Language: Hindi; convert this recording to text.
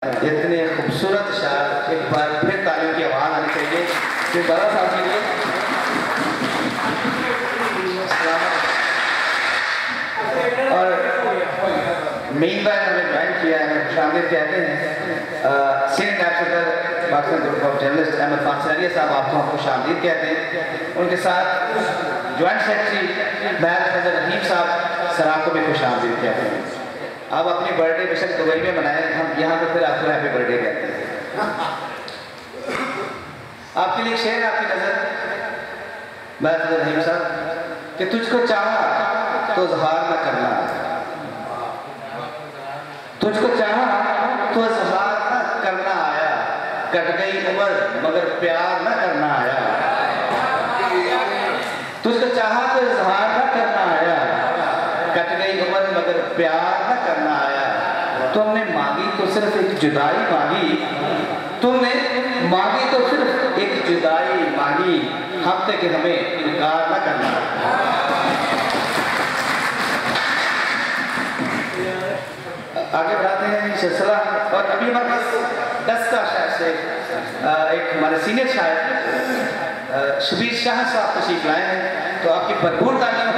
इतने खूबसूरत शायर, एक बार फिर तालियों की आवाज़ आनी चाहिए फिर बाबा साहब के लिए। और मेन बात हमें ज्वाइन किया है, शामिल कहते हैं senior editor Pakistan group of journalist Ahmad Fansaria साहब, आपको हम खुशामदीद कहते हैं। उनके साथ ज्वाइंट सेक्रेटरी महल फजल रहीम साहब सराब को भी खुशामदीद कहते हैं। आप अपनी बर्थडे बेशक दुबई में मनाएं, हम यहाँ पर फिर आपको हैप्पी बर्थडे कहते हैं। आपके लिए शेर आपकी नजर महल फजल रहीम साहब कि तुझको चाहा तो इजहार न करना, तुझको चाहा तो इजहार न करना आया, कट गई उम्र मगर प्यार न करना आया। तुझको चाहा तो इजहार न करना आया, कट गई उम्र मगर प्यार न करना आया। तुमने मांगी तो सिर्फ एक जुदाई मांगी, तुमने मांगी तो सिर्फ एक जुदाई मांगी, हम तक हमें इनकार न करना। आगे बढ़ाते हैं सिलसिला। और अभी हमारे पास 10 का शायर से एक हमारे सीनियर शायर शबीर शाह साहब तशरीफ लाए हैं, तो आपकी भरपूर तालीम